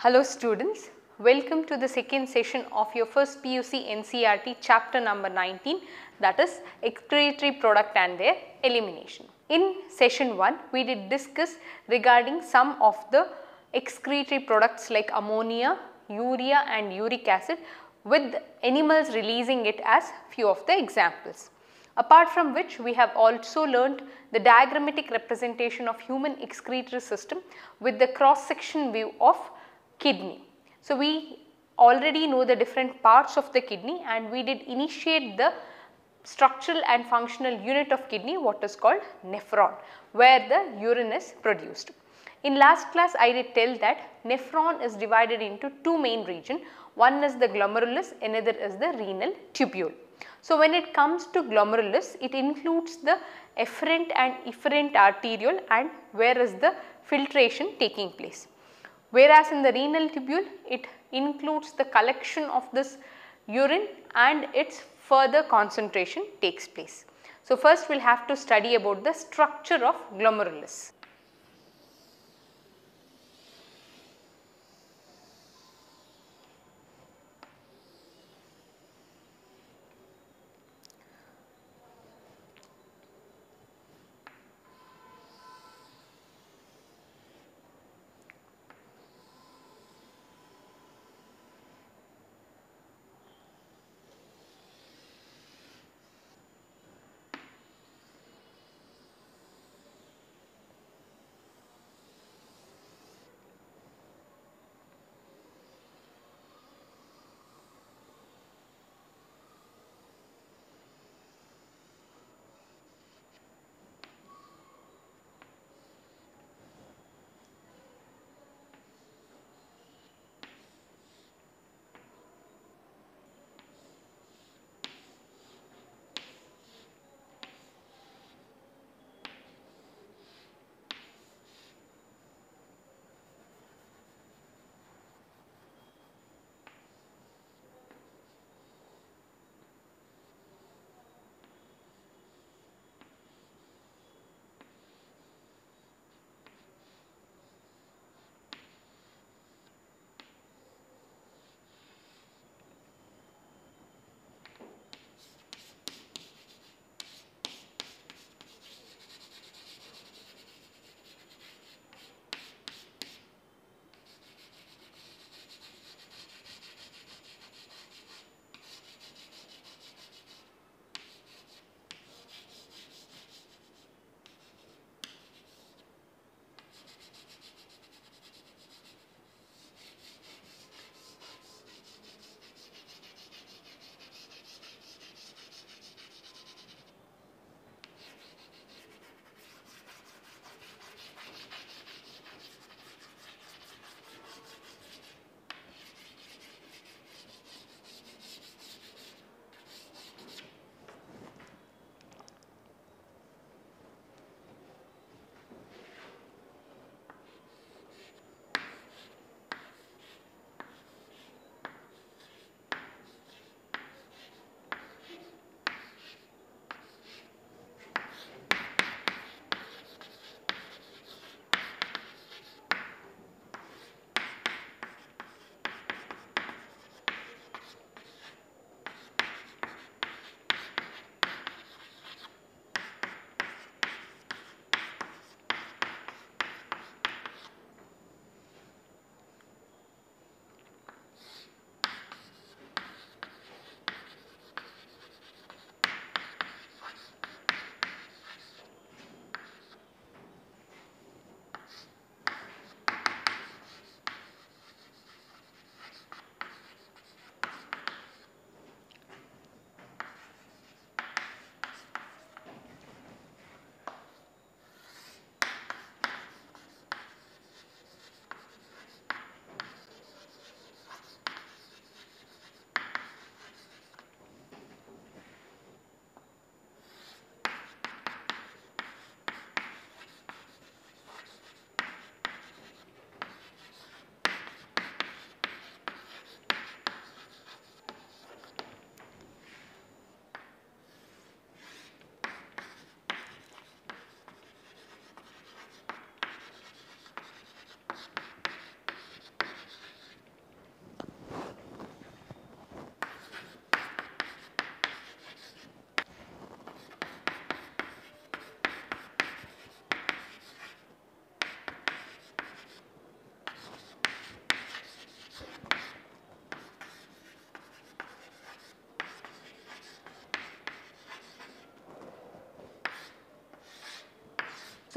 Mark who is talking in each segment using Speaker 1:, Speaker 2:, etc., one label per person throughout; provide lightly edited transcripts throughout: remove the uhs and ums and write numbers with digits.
Speaker 1: Hello students, welcome to the second session of your first PUC NCERT chapter number 19, that is excretory product and their elimination. In session 1 we did discuss regarding some of the excretory products like ammonia, urea and uric acid with animals releasing it as few of the examples. Apart from which we have also learnt the diagrammatic representation of human excretory system with the cross section view of kidney. So, we already know the different parts of the kidney and we did initiate the structural and functional unit of kidney, what is called nephron, where the urine is produced. In last class I did tell that nephron is divided into two main regions, one is the glomerulus, another is the renal tubule. So, when it comes to glomerulus, it includes the efferent and efferent arteriole and where is the filtration taking place. Whereas in the renal tubule, it includes the collection of this urine and its further concentration takes place. So, first we will have to study about the structure of glomerulus.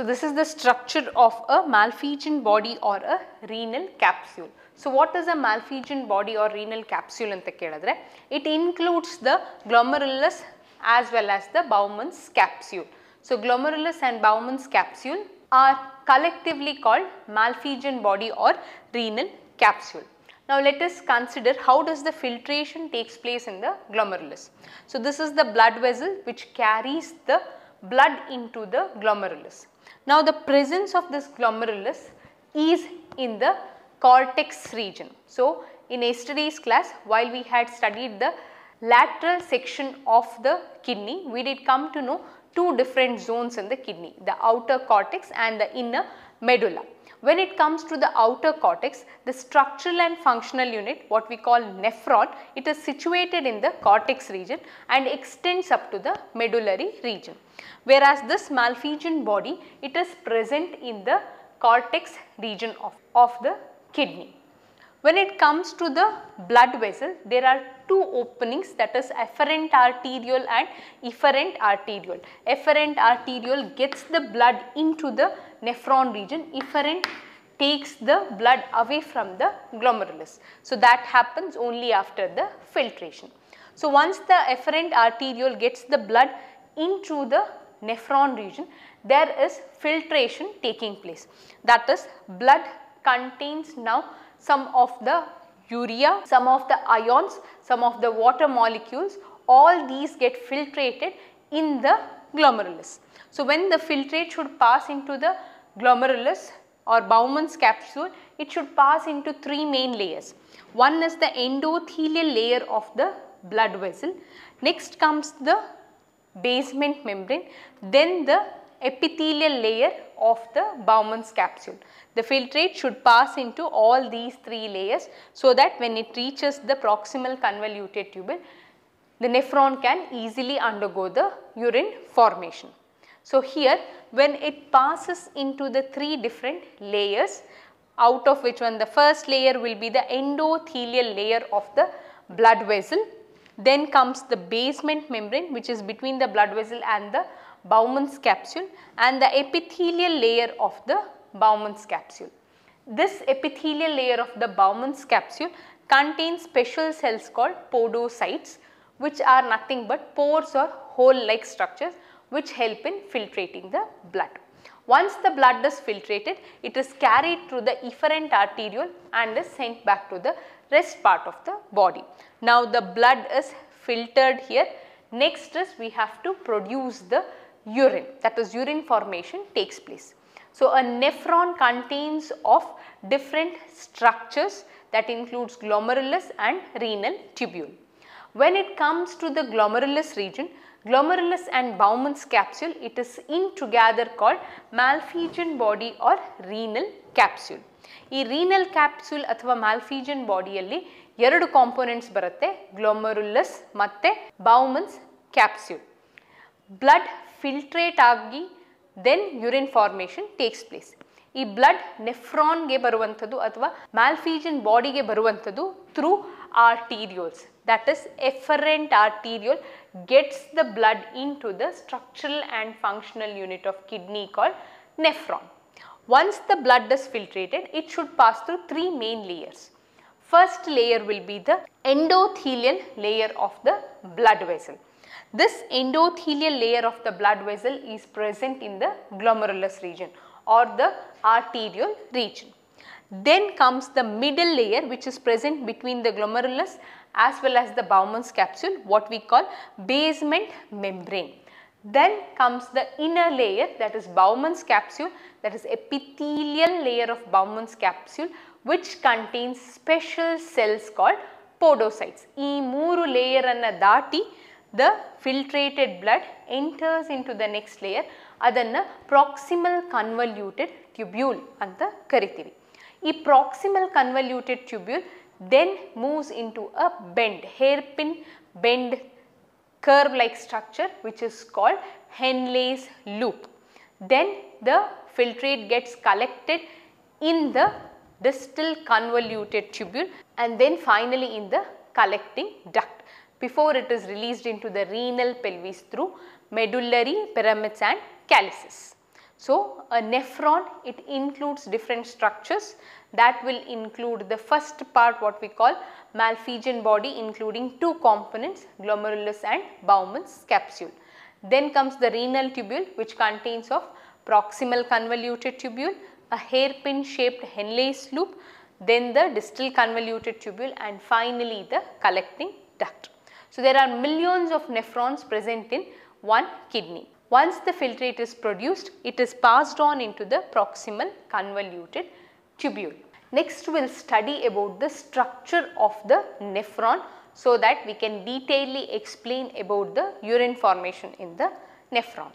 Speaker 1: So this is the structure of a malphizian body or a renal capsule. So what is a malphizian body or renal capsule anta keladre? It includes the glomerulus as well as the Bowman's capsule. So glomerulus and Bowman's capsule are collectively called malphizian body or renal capsule. Now let us consider how does the filtration takes place in the glomerulus. So this is the blood vessel which carries the blood into the glomerulus. Now the presence of this glomerulus is in the cortex region. So in yesterday's class, while we had studied the lateral section of the kidney, we did come to know two different zones in the kidney, the outer cortex and the inner medulla. When it comes to the outer cortex, the structural and functional unit, what we call nephron, it is situated in the cortex region and extends up to the medullary region. Whereas this malphizian body, it is present in the cortex region of the kidney. When it comes to the blood vessel, there are two openings, that is efferent arteriole and efferent arteriole. Efferent arteriole gets the blood into the nephron region, efferent takes the blood away from the glomerulus. So that happens only after the filtration. So once the efferent arteriole gets the blood into the nephron region, there is filtration taking place. That is, blood contains now some of the urea, some of the ions, some of the water molecules, all these get filtrated in the glomerulus. So when the filtrate should pass into the glomerulus or Bowman's capsule, it should pass into three main layers. One is the endothelial layer of the blood vessel, next comes the basement membrane, then the epithelial layer of the Bowman's capsule. The filtrate should pass into all these three layers so that when it reaches the proximal convoluted tubule, the nephron can easily undergo the urine formation. So here, when it passes into the three different layers, out of which one, the first layer will be the endothelial layer of the blood vessel, then comes the basement membrane which is between the blood vessel and the Bowman's capsule, and the epithelial layer of the Bowman's capsule. This epithelial layer of the Bowman's capsule contains special cells called podocytes, which are nothing but pores or hole like structures which help in filtrating the blood. Once the blood is filtrated, it is carried through the efferent arteriole and is sent back to the rest part of the body. Now the blood is filtered here. Next is we have to produce the urine, that is urine formation takes place. So a nephron contains of different structures that includes glomerulus and renal tubule. When it comes to the glomerulus region, glomerulus and Bowman's capsule, it is in together called malphizian body or renal capsule. ಈ renal capsule ಅಥವಾ malphizian ಬಾಡಿಯಲ್ಲಿ ಎರಡು components ಬರುತ್ತೆ, ಗ್ಲೋಮರುಲಸ್ ಮತ್ತೆ Bowman's capsule. Blood filtrate ಆಗಿ then urine formation takes place. ಈ blood ನೆಫ್ರಾನ್ಗೆ ಬರುವಂಥದ್ದು ಅಥವಾ malphizian ಬಾಡಿಗೆ ಬರುವಂಥದ್ದು through arterioles, that is efferent arteriole gets the blood into the structural and functional unit of kidney called nephron. Once the blood is filtrated, it should pass through three main layers. First layer will be the endothelial layer of the blood vessel. This endothelial layer of the blood vessel is present in the glomerulus region or the arterial region. Then comes the middle layer which is present between the glomerulus as well as the Bowman's capsule, what we call basement membrane. Then comes the inner layer, that is Bowman's capsule, that is epithelial layer of Bowman's capsule, which contains special cells called podocytes. ಈ ಮೂರು layer ಅನ್ನು ದಾಟಿ the filtrated blood enters into the next layer, ಅದನ್ನು proximal convoluted tubule ಅಂತ ಕರಿತೀವಿ. ಈ proximal convoluted tubule then moves into a bend, hairpin bend curve like structure which is called Henle's loop. Then the filtrate gets collected in the distal convoluted tubule and then finally in the collecting duct before it is released into the renal pelvis through medullary pyramids and calyces. So, a nephron, it includes different structures that will include the first part what we call Malpighian body, including two components, glomerulus and Bowman's capsule. Then comes the renal tubule, which contains of proximal convoluted tubule, a hairpin shaped Henle's loop, then the distal convoluted tubule, and finally the collecting duct. So, there are millions of nephrons present in one kidney. Once the filtrate is produced, it is passed on into the proximal convoluted tubule. Next, we will study about the structure of the nephron so that we can detailedly explain about the urine formation in the nephron.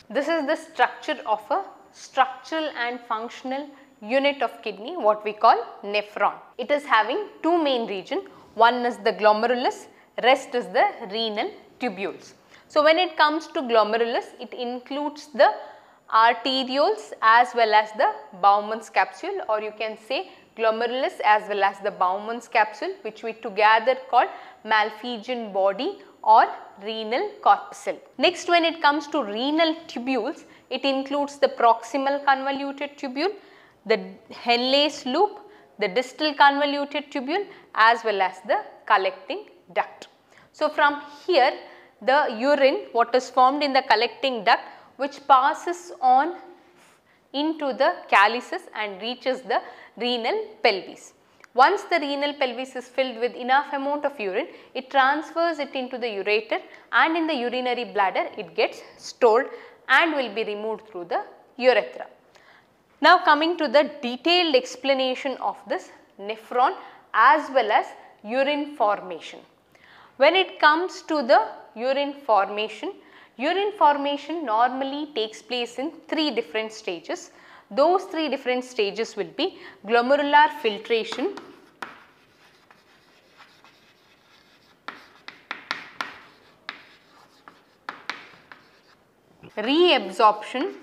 Speaker 1: This is the structure of a structural and functional unit of kidney, what we call nephron. It is having two main regions. One is the glomerulus, rest is the renal tubules. So when it comes to glomerulus, it includes the arterioles as well as the Bowman's capsule, or you can say glomerulus as well as the Bowman's capsule, which we together call Malpighian body or renal corpuscle. Next, when it comes to renal tubules, it includes the proximal convoluted tubule, the Henle's loop, the distal convoluted tubule as well as the collecting duct. So from here, the urine, what is formed in the collecting duct, which passes on into the calyces and reaches the renal pelvis. Once the renal pelvis is filled with enough amount of urine, it transfers it into the ureter, and in the urinary bladder it gets stored and will be removed through the urethra. Now coming to the detailed explanation of this nephron as well as urine formation. When it comes to the urine formation normally takes place in three different stages. Those three different stages will be glomerular filtration, reabsorption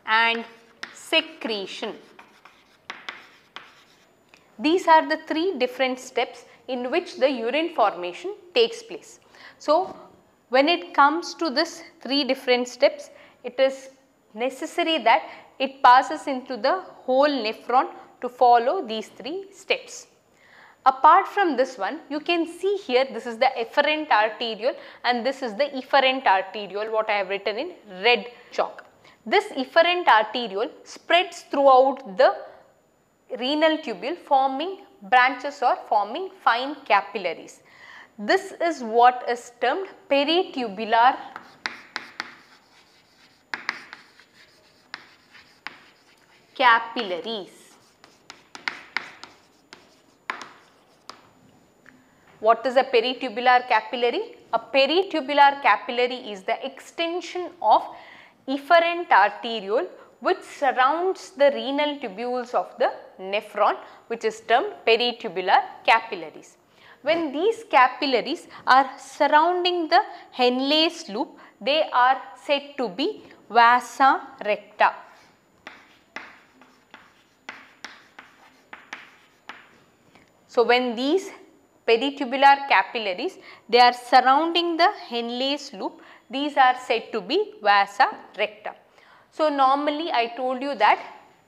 Speaker 1: and secretion. These are the three different steps in which the urine formation takes place. So when it comes to this three different steps, it is necessary that it passes into the whole nephron to follow these three steps. Apart from this one, you can see here, this is the efferent arteriole and this is the efferent arteriole, what I have written in red chalk. This efferent arteriole spreads throughout the renal tubule, forming branches or forming fine capillaries. This is what is termed peritubular capillaries. What is a peritubular capillary? A peritubular capillary is the extension of efferent arteriole which surrounds the renal tubules of the nephron, which is termed peritubular capillaries. When these capillaries are surrounding the Henle's loop, they are said to be vasa recta. So when these peritubular capillaries, they are surrounding the Henle's loop, these are said to be vasa recta. So normally I told you that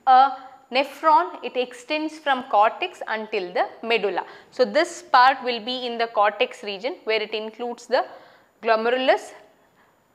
Speaker 1: a nephron, it extends from cortex until the medulla. So this part will be in the cortex region where it includes the glomerulus,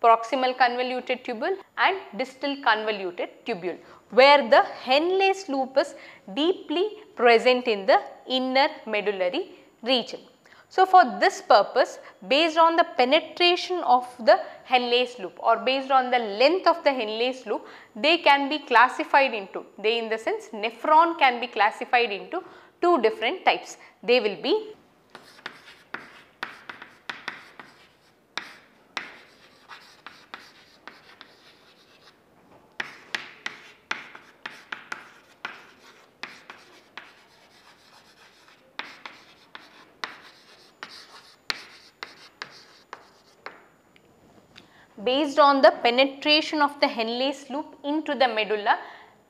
Speaker 1: proximal convoluted tubule and distal convoluted tubule, where the Henle's loop is deeply present in the inner medullary region. So for this purpose, based on the penetration of the Henle's loop or based on the length of the Henle's loop, they can be classified into, in the sense nephron can be classified into two different types. They will be based on the penetration of the Henle's loop into the medulla.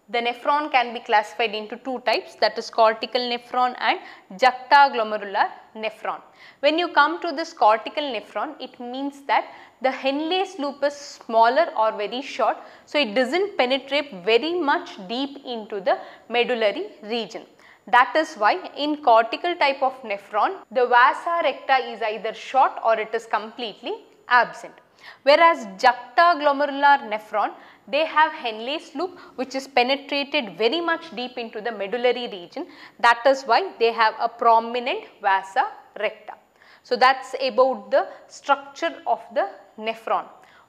Speaker 1: The nephron can be classified into two types, that is cortical nephron and juxtaglomerular nephron. When you come to this cortical nephron, it means that the Henle's loop is smaller or very short, so it does not penetrate very much deep into the medullary region. That is why in cortical type of nephron, the vasa recta is either short or it is completely absent. Whereas juxtaglomerular nephron, they have Henle's loop which is penetrated very much deep into the medullary region. That is why they have a prominent vasa recta. So that is about the structure of the nephron.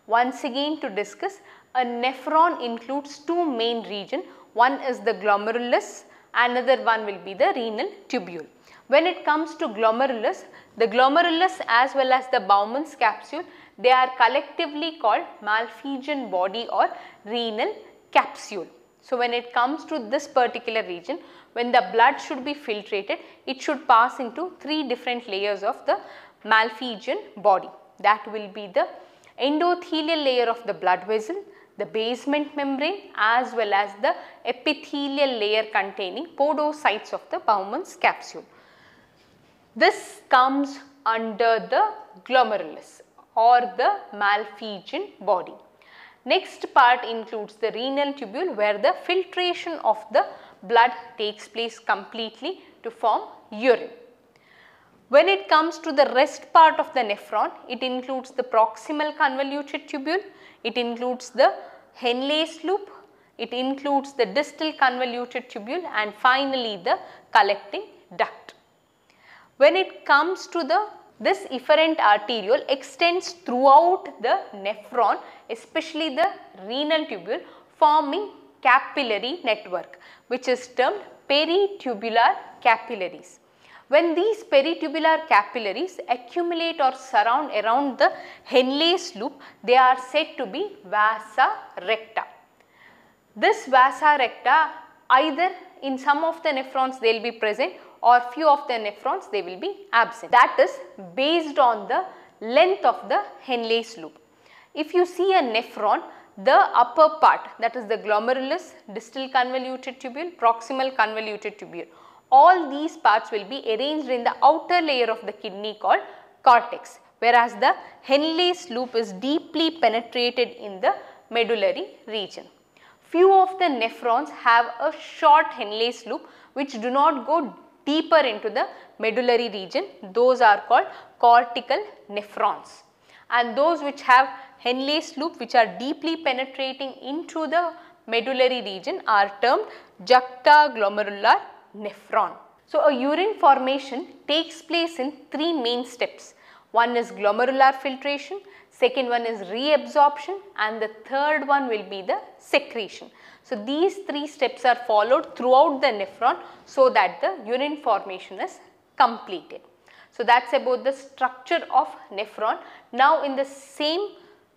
Speaker 1: Once again to discuss, a nephron includes two main regions. One is the glomerulus, another one will be the renal tubule. When it comes to glomerulus, the glomerulus as well as the Bowman's capsule, they are collectively called Malpighian body or renal capsule. So when it comes to this particular region, when the blood should be filtrated, it should pass into 3 different layers of the Malpighian body. That will be the endothelial layer of the blood vessel, the basement membrane, as well as the epithelial layer containing podocytes of the Bowman's capsule. This comes under the glomerulus or the Malpighian body. Next part includes the renal tubule, where the filtration of the blood takes place completely to form urine. When it comes to the rest part of the nephron, it includes the proximal convoluted tubule, it includes the Henle's loop, it includes the distal convoluted tubule, and finally the collecting duct. When it comes to this efferent arteriole extends throughout the nephron, especially the renal tubule, forming capillary network, which is termed peritubular capillaries. When these peritubular capillaries accumulate or surround around the Henle's loop, they are said to be vasa recta. This vasa recta, either in some of the nephrons they will be present or few of the nephrons they will be absent. That is based on the length of the Henle's loop. If you see a nephron, the upper part, that is the glomerulus, distal convoluted tubule, proximal convoluted tubule, all these parts will be arranged in the outer layer of the kidney called cortex, whereas the Henle's loop is deeply penetrated in the medullary region. Few of the nephrons have a short Henle's loop which do not go deeper into the medullary region. Those are called cortical nephrons, and those which have Henle's loop which are deeply penetrating into the medullary region are termed juxtaglomerular nephron. So a urine formation takes place in 3 main steps. One is glomerular filtration, second one is reabsorption, and the third one will be the secretion. So these 3 steps are followed throughout the nephron so that the urine formation is completed. So that's about the structure of nephron. Now in the same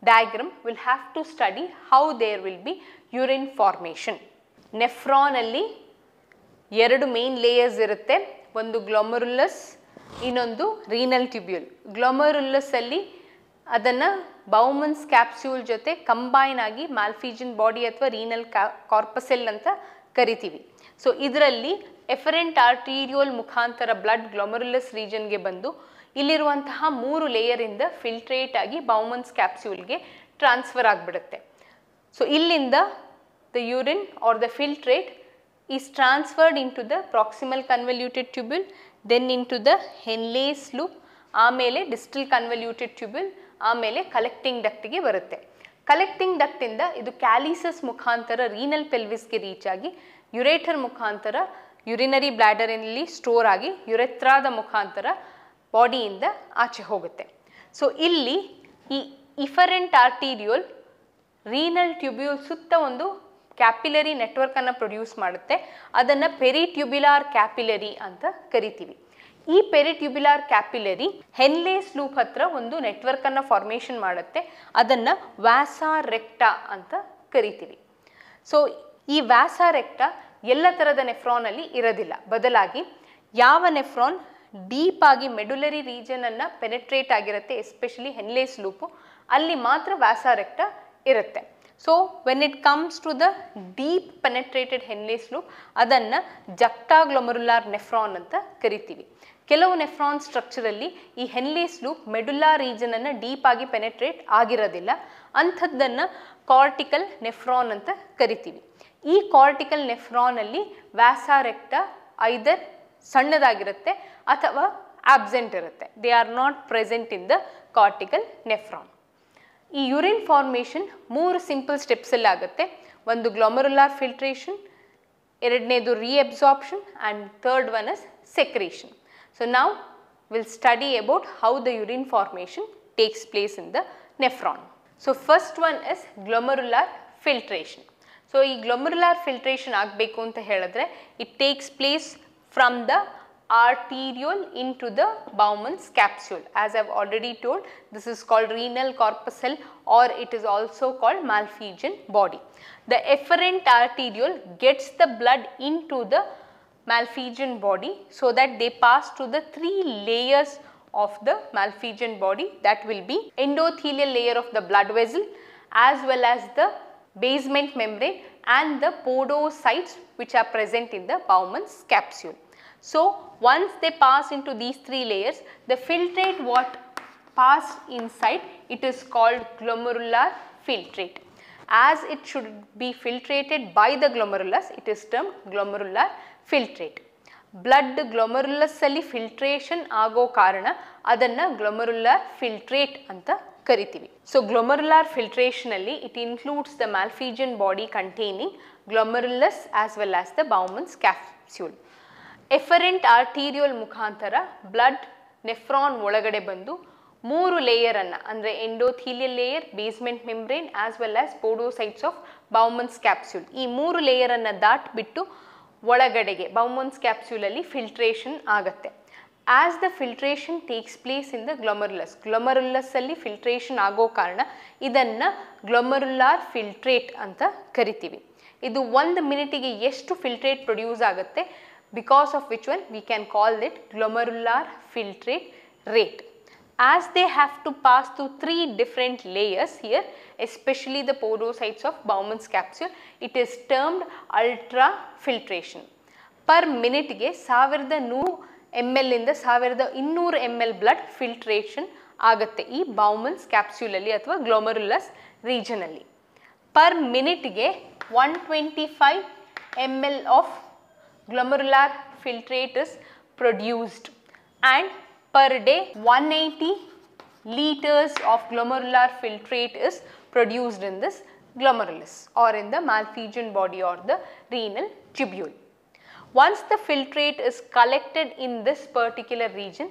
Speaker 1: diagram we will have to study how there will be urine formation. Nephron alli 2 main layers irutte, ಒಂದು glomerulus, ಇನ್ನೊಂದು renal tubule. Glomerulus alli ಅದನ್ನ Bowman's capsule ಜೊತೆ combine ಆಗಿ Malpighian body ಅಥವಾ renal corpuscle ಅಂತ ಕರಿತೀವಿ. So ಇದರಲ್ಲಿ efferent arteriole ಮುಖಾಂತರ blood glomerulus region ಗೆ ಬಂದು ಇಲ್ಲಿರುವಂತಹ 3 ಲೇಯರ್ ಇಂದ ಫಿಲ್ಟ್ರೇಟ್ ಆಗಿ Bowman's capsule ಗೆ ಟ್ರಾನ್ಸ್ಫರ್ ಆಗಿಬಿಡುತ್ತೆ. ಸೊ ಇಲ್ಲಿಂದ the urine or the filtrate is transferred into the proximal convoluted tubule, then into the Henle's loop, ಆಮೇಲೆ distal convoluted tubule, ಆಮೇಲೆ collecting duct ಗೆ ಬರುತ್ತೆ. Collecting duct ಇಂದ ಇದು calyces ಮುಖಾಂತರ renal pelvis ಗೆ ರೀಚ್ ಆಗಿ ureter ಮುಖಾಂತರ urinary bladder ನಲ್ಲಿ ಸ್ಟೋರ್ ಆಗಿ ಯುರೆತ್ರಾದ ಮುಖಾಂತರ ಬಾಡಿಯಿಂದ ಆಚೆ ಹೋಗುತ್ತೆ. ಸೊ ಇಲ್ಲಿ ಈ efferent arteriole renal tubule ಸುತ್ತ ಒಂದು ಕ್ಯಾಪಿಲರಿ ನೆಟ್ವರ್ಕ್ ಅನ್ನು ಪ್ರೊಡ್ಯೂಸ್ ಮಾಡುತ್ತೆ. ಅದನ್ನು ಪೆರಿಟ್ಯುಬ್ಯುಲಾರ್ ಕ್ಯಾಪಿಲರಿ ಅಂತ ಕರಿತೀವಿ. ಈ ಪೆರಿಟ್ಯುಬ್ಯುಲಾರ್ ಕ್ಯಾಪಿಲರಿ ಹೆನ್ಲೇಸ್ ಲೂಪ್ ಹತ್ರ ಒಂದು ನೆಟ್ವರ್ಕ್ ಅನ್ನು ಫಾರ್ಮೇಷನ್ ಮಾಡುತ್ತೆ. ಅದನ್ನು ವ್ಯಾಸಾ ರೆಕ್ಟಾ ಅಂತ ಕರಿತೀವಿ. ಸೊ ಈ ವ್ಯಾಸಾ ರೆಕ್ಟಾ ಎಲ್ಲ ಥರದ ನೆಫ್ರಾನ್ ಅಲ್ಲಿ ಇರೋದಿಲ್ಲ. ಬದಲಾಗಿ ಯಾವ ನೆಫ್ರಾನ್ ಡೀಪ್ ಆಗಿ ಮೆಡುಲರಿ ರೀಜನ್ ಅನ್ನು ಪೆನೆಟ್ರೇಟ್ ಆಗಿರುತ್ತೆ, ಎಸ್ಪೆಷಲಿ ಹೆನ್ಲೇಸ್ ಲೂಪು, ಅಲ್ಲಿ ಮಾತ್ರ ವ್ಯಾಸಾ ರೆಕ್ಟಾ ಇರುತ್ತೆ. So when it comes to the deep penetrated Henle's loop, ಅದನ್ನು juxtaglomerular nephron ಅಂತ ಕರಿತೀವಿ. ಕೆಲವು ನೆಫ್ರಾನ್ ಸ್ಟ್ರಕ್ಚರ್ ಅಲ್ಲಿ ಈ ಹೆನ್ಲೇಸ್ ಲೂಪ್ ಮೆಡುಲಾ ರೀಜನ್ ಅನ್ನು ಡೀಪ್ ಆಗಿ ಪೆನೆಟ್ರೇಟ್ ಆಗಿರೋದಿಲ್ಲ. ಅಂಥದ್ದನ್ನು ಕಾರ್ಟಿಕಲ್ ನೆಫ್ರಾನ್ ಅಂತ ಕರಿತೀವಿ. ಈ ಕಾರ್ಟಿಕಲ್ ನೆಫ್ರಾನ್ ಅಲ್ಲಿ ವ್ಯಾಸಾ ರೆಕ್ಟಾ ಐದರ್ ಸಣ್ಣದಾಗಿರುತ್ತೆ ಅಥವಾ ಆಬ್ಸೆಂಟ್ ಇರುತ್ತೆ. They are not present in the cortical nephron. ಈ ಯೂರಿನ್ ಫಾರ್ಮೇಷನ್ 3 ಸಿಂಪಲ್ ಸ್ಟೆಪ್ಸ್ ಅಲ್ಲಿ ಆಗುತ್ತೆ. ಒಂದು ಗ್ಲೊಮೆರುಲಾರ್ ಫಿಲ್ಟ್ರೇಷನ್, ಎರಡನೇದು reabsorption, and third one is secretion. So ನಾವು will study about how the urine formation takes place in the nephron. So first one is glomerular filtration. So ಈ glomerular filtration ಆಗಬೇಕು ಅಂತ ಹೇಳಿದ್ರೆ it takes place from the arteriole into the Bowman's capsule. As I have already told, this is called renal corpuscle, or it is also called Malpighian body. The efferent arteriole gets the blood into the Malpighian body so that they pass to the 3 layers of the Malpighian body, that will be endothelial layer of the blood vessel, as well as the basement membrane and the podocytes which are present in the Bowman's capsule. So, once they pass into these 3 layers, the filtrate what passed inside, it is called glomerular filtrate. As it should be filtrated by the glomerulus, it is termed glomerular filtrate. Blood glomerulus alli filtration ಆಗೋ ಕಾರಣ ಅದನ್ನ glomerular filtrate ಅಂತ ಕರಿತೀವಿ. So, glomerular filtration alli it includes the Malpighian body containing glomerulus as well as the Bowman's capsule. Efferent arteriole ಮುಖಾಂತರ blood nephron ಒಳಗಡೆ ಬಂದು 3 layer ಅನ್ನ ಅಂದರೆ endothelial layer, basement membrane as well as podocytes of Bowman's capsule, ಈ 3 layer ಅನ್ನ ದಾಟ್ಬಿಟ್ಟು ಒಳಗಡೆಗೆ Bowman's capsule ಅಲ್ಲಿ ಫಿಲ್ಟ್ರೇಷನ್ ಆಗುತ್ತೆ. As the filtration takes place in the glomerulus ಅಲ್ಲಿ ಫಿಲ್ಟ್ರೇಷನ್ ಆಗೋ ಕಾರಣ ಇದನ್ನ ಗ್ಲೊಮರುಲಾರ್ ಫಿಲ್ಟ್ರೇಟ್ ಅಂತ ಕರಿತೀವಿ. ಇದು 1 ಮಿನಿಟಿಗೆ ಎಷ್ಟು ಫಿಲ್ಟ್ರೇಟ್ ಪ್ರೊಡ್ಯೂಸ್ ಆಗುತ್ತೆ, because of which one we can call it glomerular filtrate rate. As they have to pass through 3 different layers here, especially the podocytes of Bowman's capsule, it is termed ultrafiltration. Per minute ge 1100 ml ಇಂದ 1200 ml blood filtration ಆಗುತ್ತೆ ಈ Bowman's capsule ಅಲ್ಲಿ ಅಥವಾ glomerulus region ಅಲ್ಲಿ. Per minute ge 125 ml of glomerular filtrate is produced, and per day 180 liters of glomerular filtrate is produced in this glomerulus or in the Malpighian body or the renal tubule. Once the filtrate is collected in this particular region,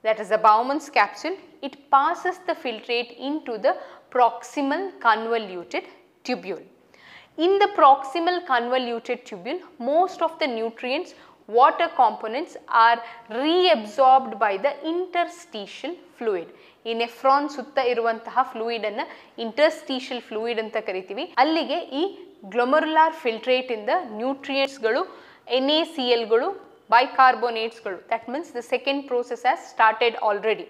Speaker 1: that is the Bowman's capsule, it passes the filtrate into the proximal convoluted tubule. In the proximal convoluted tubule, most of the nutrients, water components are reabsorbed by the interstitial fluid. ಈ nephron ಸುತ್ತ ಇರುವಂತಹ fluid ಅನ್ನು interstitial fluid ಅಂತ ಕರಿತೀವಿ. ಅಲ್ಲಿಗೆ ಈ glomerular filtrate ಇಂದ ನ್ಯೂಟ್ರಿಯೆಂಟ್ಸ್ಗಳು, NaClಗಳು, ಬೈಕಾರ್ಬೋನೇಟ್ಸ್ಗಳು, that means the second process has started already.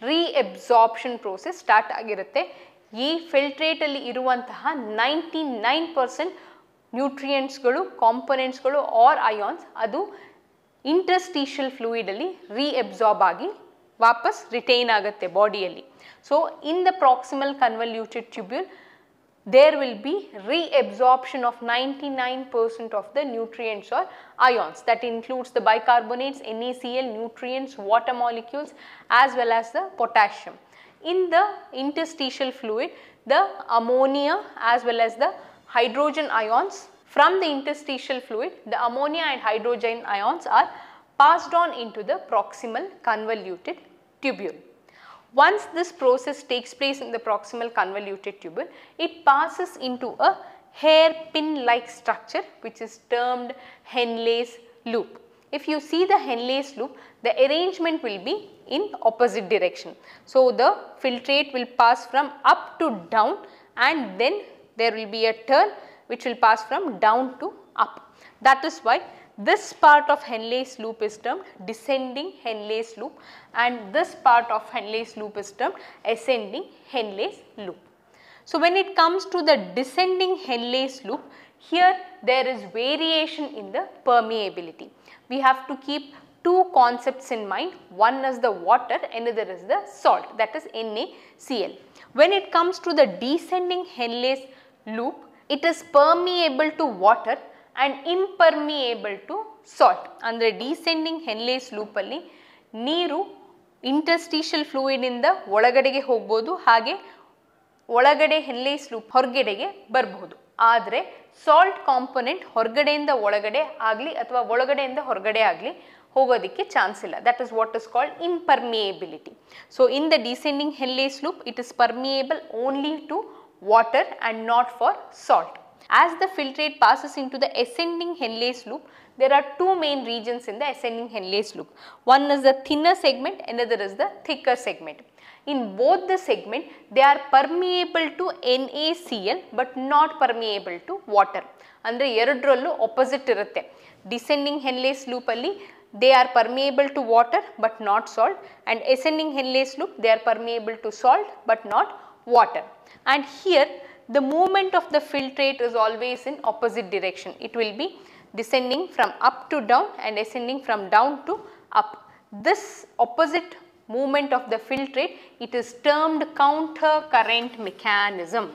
Speaker 1: Reabsorption process start ಆಗಿರುತ್ತೆ. ಈ ಫಿಲ್ಟ್ರೇಟ್ ಅಲ್ಲಿ ಇರುವಂತಹ 99% ನ್ಯೂಟ್ರಿಯೆಂಟ್ಸ್ಗಳು, ಕಾಂಪೊನೆಂಟ್ಸ್ಗಳು ಆರ್ ಅಯಾನ್ಸ್ ಅದು ಇಂಟರ್ಸ್ಟಿಷಿಯಲ್ ಫ್ಲೂಯಿಡ್ ಅಲ್ಲಿ ರೀಅಬ್ಸಾರ್ಬ್ ಆಗಿ ವಾಪಸ್ ರಿಟೈನ್ ಆಗುತ್ತೆ ಬಾಡಿಯಲ್ಲಿ. So in the proximal convoluted tubule there will be reabsorption of 99% of the nutrients or ions, that includes the bicarbonates, NaCl, nutrients, water molecules as well as the potassium. In the interstitial fluid, the ammonia as well as the hydrogen ions from the interstitial fluid, the ammonia and hydrogen ions are passed on into the proximal convoluted tubule. Once this process takes place in the proximal convoluted tubule, it passes into a hairpin like structure which is termed Henle's loop. If you see the Henle's loop, the arrangement will be in opposite direction. So the filtrate will pass from up to down, and then there will be a turn which will pass from down to up. That is why this part of Henle's loop is termed descending Henle's loop, and this part of Henle's loop is termed ascending Henle's loop. So when it comes to the descending Henle's loop, here there is variation in the permeability. We have to keep 2 concepts in mind. One is the water, another is the salt, that is NaCl. When it comes to the descending Henle's loop, it is permeable to water and impermeable to salt. ಅಂದರೆ descending Henle's loop ಅಲ್ಲಿ ನೀರು interstitial fluid ಇಂದ ಒಳಗಡೆಗೆ ಹೋಗಬಹುದು, ಹಾಗೆ ಒಳಗಡೆ Henle's loop ಹೊರಗಡೆಗೆ ಬರಬಹುದು. ಆದರೆ ಸಾಲ್ಟ್ ಕಾಂಪೊನೆಂಟ್ ಹೊರಗಡೆಯಿಂದ ಒಳಗಡೆ ಆಗಲಿ ಅಥವಾ ಒಳಗಡೆಯಿಂದ ಹೊರಗಡೆ ಆಗಲಿ ಹೋಗೋದಕ್ಕೆ ಚಾನ್ಸ್ ಇಲ್ಲ. That is what is called impermeability. So in the descending Henle's loop, it is permeable only to water and not for salt. As the filtrate passes into the ascending Henle's loop, there are two main regions in the ascending Henle's loop. One is the thinner segment, another is the thicker segment. In both the segment, they are permeable to NaCl but not permeable to water. Andre ಎರಡರಲ್ಲೂ opposite ಇರುತ್ತೆ. Descending Henle's loop ಅಲ್ಲಿ they are permeable to water but not salt, and ascending Henle's loop they are permeable to salt but not water. And here the movement of the filtrate is always in opposite direction. It will be descending from up to down and ascending from down to up. This opposite movement of the filtrate, it is termed counter current mechanism.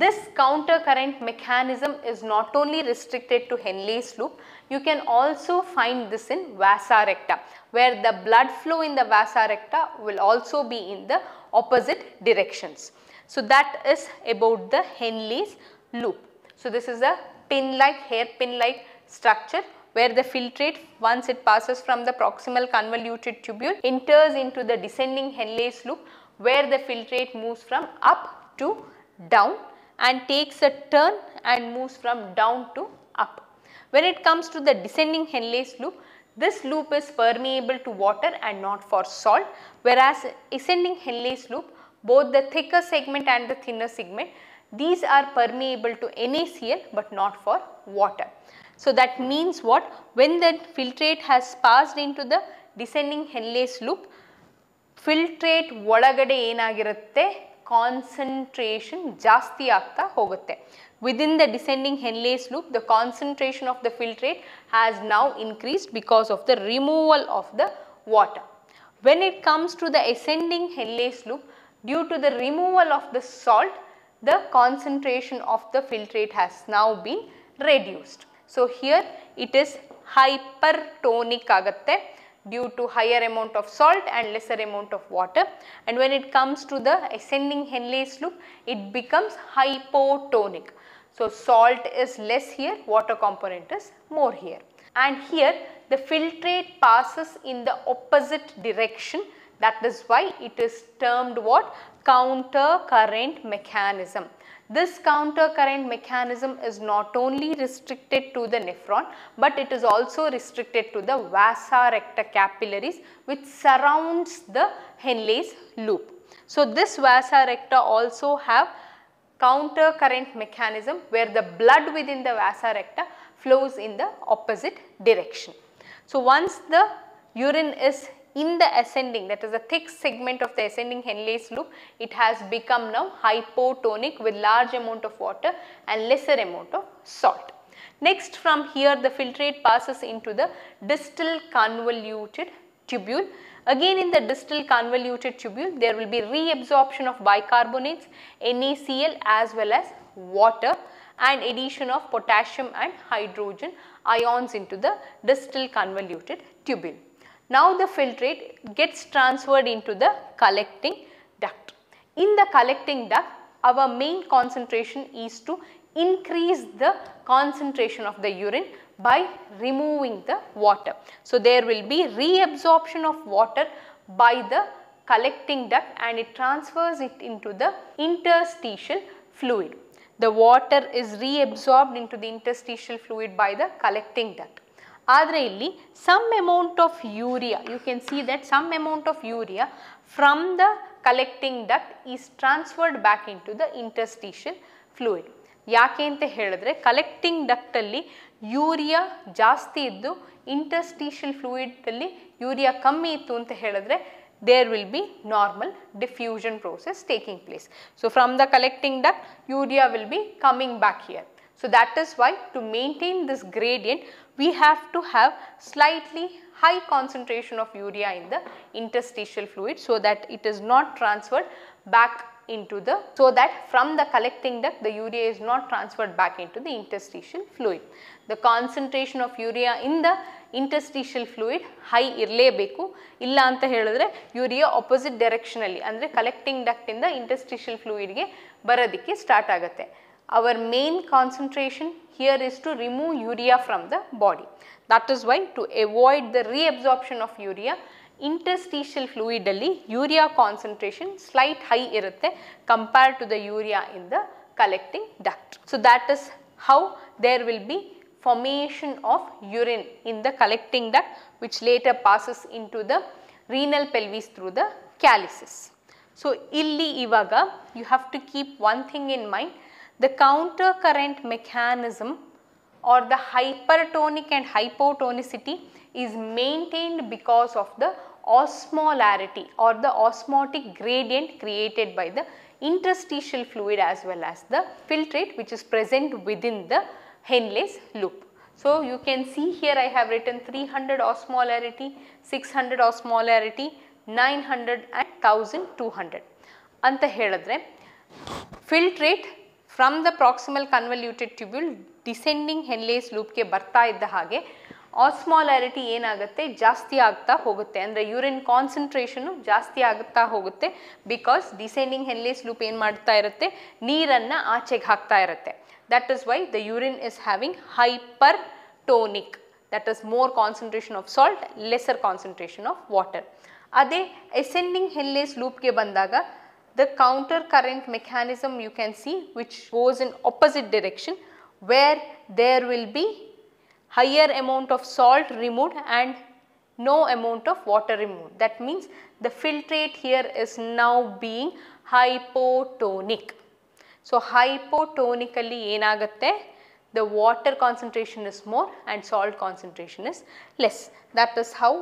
Speaker 1: This counter current mechanism is not only restricted to Henle's loop, you can also find this in vasa recta, where the blood flow in the vasa recta will also be in the opposite directions. So that is about the Henle's loop. So this is a pin-like, hairpin-like structure where the filtrate, once it passes from the proximal convoluted tubule, enters into the descending Henle's loop, where the filtrate moves from up to down and takes a turn and moves from down to up. When it comes to the descending Henle's loop, this loop is permeable to water and not for salt, whereas ascending Henle's loop, both the thicker segment and the thinner segment, these are permeable to NaCl but not for water. So that means what? When the filtrate has passed into the descending Henle's loop, filtrate ಒಳಗಡೆ ಏನಾಗಿರುತ್ತೆ, concentration ಜಾಸ್ತಿ ಆಗ್ತಾ ಹೋಗುತ್ತೆ. Within the descending Henle's loop, the concentration of the filtrate has now increased because of the removal of the water. When it comes to the ascending Henle's loop, due to the removal of the salt, the concentration of the filtrate has now been reduced. So here it is hypertonic agatte due to higher amount of salt and lesser amount of water, and when it comes to the ascending Henle's loop, it becomes hypotonic. So salt is less here, water component is more here, and here the filtrate passes in the opposite direction. That is why it is termed what? Counter current mechanism. This counter current mechanism is not only restricted to the nephron, but it is also restricted to the vasa recta capillaries which surrounds the Henle's loop. So this vasa recta also have counter current mechanism where the blood within the vasa recta flows in the opposite direction. So once the urine is in the ascending, that is the thick segment of the ascending Henle's loop, it has become now hypotonic with large amount of water and lesser amount of salt. Next, from here the filtrate passes into the distal convoluted tubule. Again in the distal convoluted tubule, there will be reabsorption of bicarbonates, NaCl as well as water, and addition of potassium and hydrogen ions into the distal convoluted tubule. Now the filtrate gets transferred into the collecting duct. In the collecting duct, our main concentration is to increase the concentration of the urine by removing the water. So there will be reabsorption of water by the collecting duct and it transfers it into the interstitial fluid. The water is reabsorbed into the interstitial fluid by the collecting duct. ಆದರೆ ಇಲ್ಲಿ some amount of urea, you can see that some amount of urea from the collecting duct is transferred back into the interstitial fluid. ಯಾಕೆ ಅಂತ ಹೇಳಿದ್ರೆ collecting duct ಅಲ್ಲಿ urea ಜಾಸ್ತಿ ಇದ್ದು interstitial fluid ಅಲ್ಲಿ urea ಕಮ್ಮಿ ಇತ್ತು ಅಂತ ಹೇಳಿದ್ರೆ there will be normal diffusion process taking place. So from the collecting duct, urea will be coming back here. So that is why to maintain this gradient, we have to have slightly high concentration of urea in the interstitial fluid so that it is not transferred back into the, so that from the collecting duct the urea is not transferred back into the interstitial fluid. The concentration of urea in the interstitial fluid high irlebeku, illa anta helidre urea opposite direction alli andre collecting duct inda interstitial fluid ge baradike start agutte. our main concentration here is to remove urea from the body. That is why, to avoid the reabsorption of urea, interstitial fluid alli urea concentration slight high irutte compared to the urea in the collecting duct. So that is how there will be formation of urine in the collecting duct, which later passes into the renal pelvis through the calyces. So illi ivaga you have to keep one thing in mind, the counter current mechanism or the hypertonic and hypotonicity is maintained because of the osmolarity or the osmotic gradient created by the interstitial fluid as well as the filtrate which is present within the Henle's loop. So you can see here I have written 300 osmolarity, 600 osmolarity, 900 and 1200. Anta heladre filtrate from the proximal convoluted tubule descending Henle's loop ke barta idda hage osmolarity ಏನಾಗುತ್ತೆ ಜಾಸ್ತಿ ಆಗ್ತಾ ಹೋಗುತ್ತೆ, ಅಂದರೆ urine concentration ಜಾಸ್ತಿ ಆಗುತ್ತಾ ಹೋಗುತ್ತೆ. Because descending ಹೆನ್ಲೇಸ್ loop ಏನು ಮಾಡ್ತಾ ಇರುತ್ತೆ, ನೀರನ್ನು ಆಚೆಗೆ ಹಾಕ್ತಾ ಇರುತ್ತೆ. That is why the urine is having hypertonic, that is more concentration of salt, lesser concentration of water. ಅದೇ ಅಸೆಂಡಿಂಗ್ ಹೆನ್ಲೇಸ್ ಲೂಪ್ಗೆ ಬಂದಾಗ the counter current mechanism you can see which goes in opposite direction, where there will be higher amount of salt removed and no amount of water removed. That means the filtrate here is now being hypotonic. So hypotonically enagutte, the water concentration is more and salt concentration is less. That is how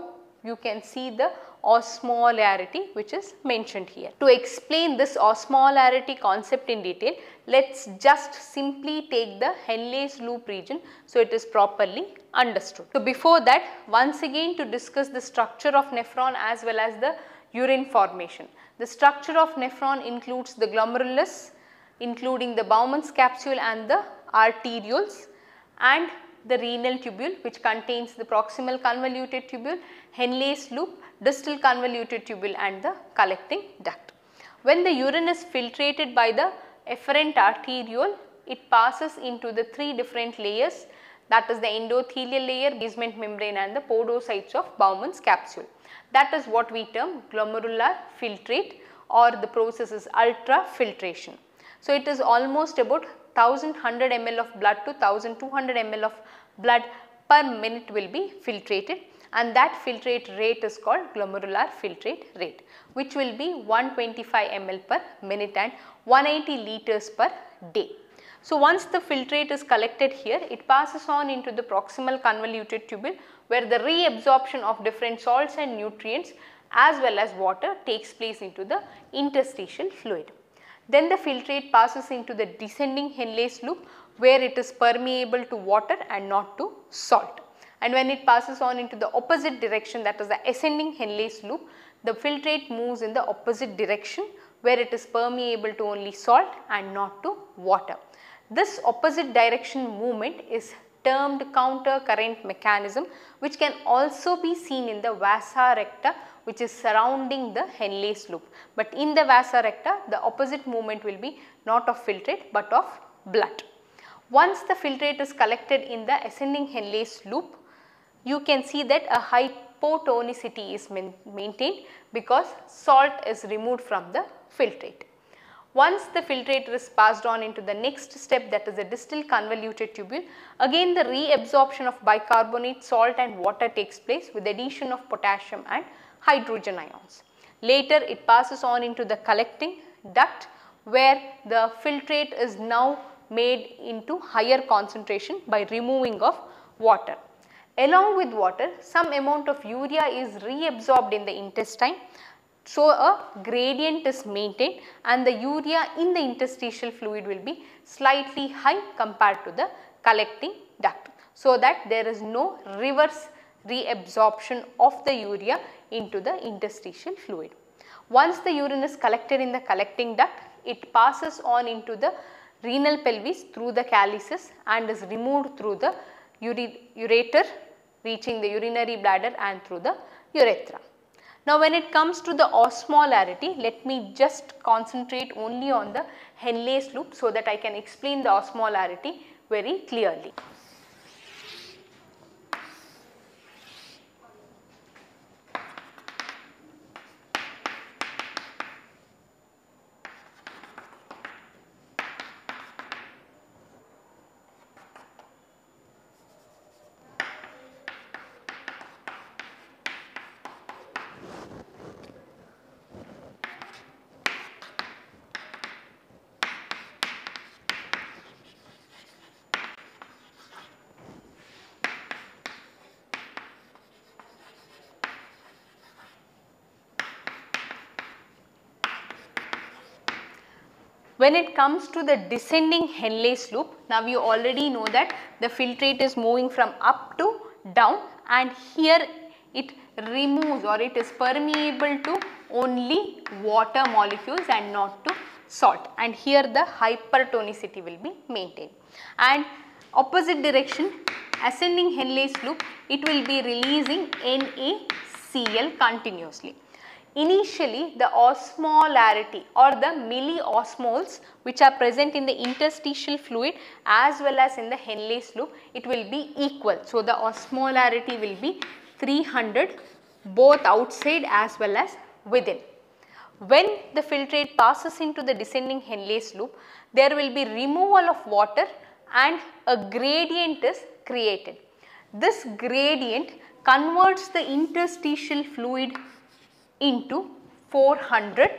Speaker 1: you can see the osmolarity which is mentioned here. To explain this osmolarity concept in detail, let's just simply take the Henle's loop region so it is properly understood. So before that, once again to discuss the structure of nephron as well as the urine formation. The structure of nephron includes the glomerulus, including the Bowman's capsule and the arterioles, and the renal tubule which contains the proximal convoluted tubule, Henle's loop, distal convoluted tubule and the collecting duct. When the urine is filtrated by the efferent arteriole, it passes into the three different layers, that is the endothelial layer, basement membrane and the podocytes of Bowman's capsule. That is what we term glomerular filtrate, or the process is ultrafiltration. So it is almost about 1100 ml of blood to 1200 ml of blood per minute will be filtrated, and that filtrate rate is called glomerular filtrate rate, which will be 125 ml per minute and 180 liters per day. So once the filtrate is collected here, it passes on into the proximal convoluted tubule, where the reabsorption of different salts and nutrients as well as water takes place into the interstitial fluid. Then the filtrate passes into the descending Henle's loop, where it is permeable to water and not to salt. And when it passes on into the opposite direction, that is the ascending Henle's loop, the filtrate moves in the opposite direction, where it is permeable to only salt and not to water. This opposite direction movement is termed counter current mechanism, which can also be seen in the vasa recta which is surrounding the Henle's loop. But in the vasa recta, the opposite movement will be not of filtrate but of blood. Once the filtrate is collected in the ascending Henle's loop, you can see that a hypotonicity is maintained because salt is removed from the filtrate. Once the filtrate is passed on into the next step, that is the distal convoluted tubule, again the reabsorption of bicarbonate, salt and water takes place with addition of potassium and hydrogen ions. Later it passes on into the collecting duct, where the filtrate is now made into higher concentration by removing of water. Along with water, some amount of urea is reabsorbed in the intestine. So a gradient is maintained and the urea in the interstitial fluid will be slightly high compared to the collecting duct, so that there is no reverse reabsorption of the urea into the interstitial fluid. Once the urine is collected in the collecting duct, it passes on into the renal pelvis through the calyces and is removed through the ureter, reaching the urinary bladder and through the urethra. Now when it comes to the osmolarity, let me just concentrate only on the Henle's loop so that I can explain the osmolarity very clearly. When it comes to the descending Henle's loop, now you already know that the filtrate is moving from up to down, and here it removes or it is permeable to only water molecules and not to salt, and here the hypertonicity will be maintained. And opposite direction, ascending Henle's loop, it will be releasing NaCl continuously. Initially, the osmolarity or the milliosmoles which are present in the interstitial fluid as well as in the Henle's loop, it will be equal. So, the osmolarity will be 300 both outside as well as within. When the filtrate passes into the descending Henle's loop, there will be removal of water and a gradient is created. This gradient converts the interstitial fluid into 400,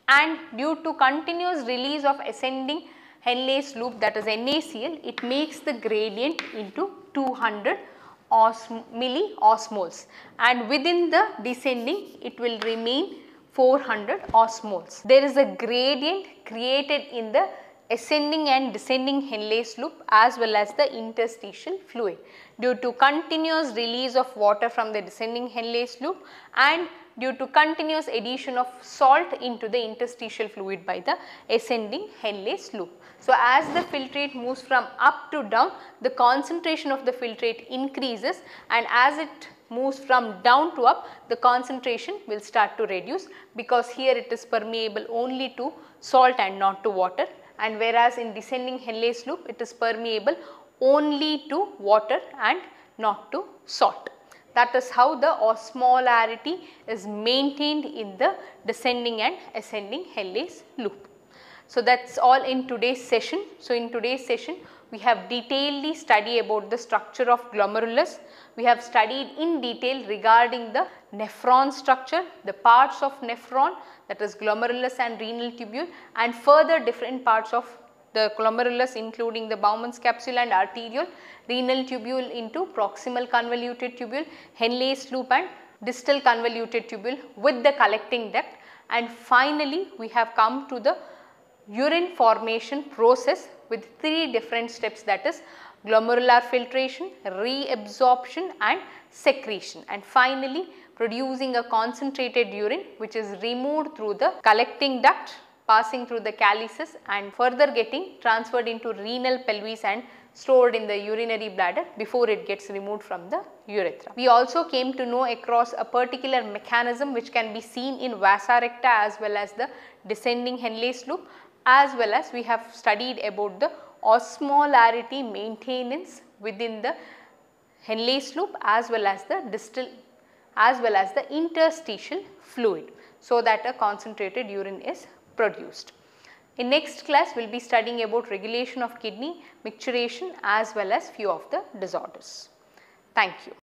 Speaker 1: and due to continuous release of ascending Henle's loop, that is NaCl, it makes the gradient into 200 milliosmoles, and within the descending it will remain 400 osmoles. There is a gradient created in the ascending and descending Henle's loop as well as the interstitial fluid due to continuous release of water from the descending Henle's loop and due to continuous addition of salt into the interstitial fluid by the ascending Henle's loop. So, as the filtrate moves from up to down, the concentration of the filtrate increases, and as it moves from down to up, the concentration will start to reduce, because here it is permeable only to salt and not to water, and whereas in descending Henle's loop it is permeable only to water and not to salt. That is how the osmolarity is maintained in the descending and ascending Henle's loop. So, that is all in today's session. So, in today's session we have detailedly studied about the structure of glomerulus. We have studied in detail regarding the nephron structure, the parts of nephron, that is glomerulus and renal tubule, and further different parts of the glomerulus including the Bowman's capsule and arteriole, renal tubule into proximal convoluted tubule, Henle's loop and distal convoluted tubule with the collecting duct, and finally we have come to the urine formation process with 3 different steps, that is glomerular filtration, reabsorption and secretion, and finally producing a concentrated urine which is removed through the collecting duct, passing through the calyces and further getting transferred into renal pelvis and stored in the urinary bladder before it gets removed from the urethra. We also came to know across a particular mechanism which can be seen in vasa recta as well as the descending Henle's loop, as well as we have studied about the osmolarity maintenance within the Henle's loop as well as the distal as well as the interstitial fluid, so that a concentrated urine is produced. In next class we will be studying about regulation of kidney, micturition as well as few of the disorders. Thank you.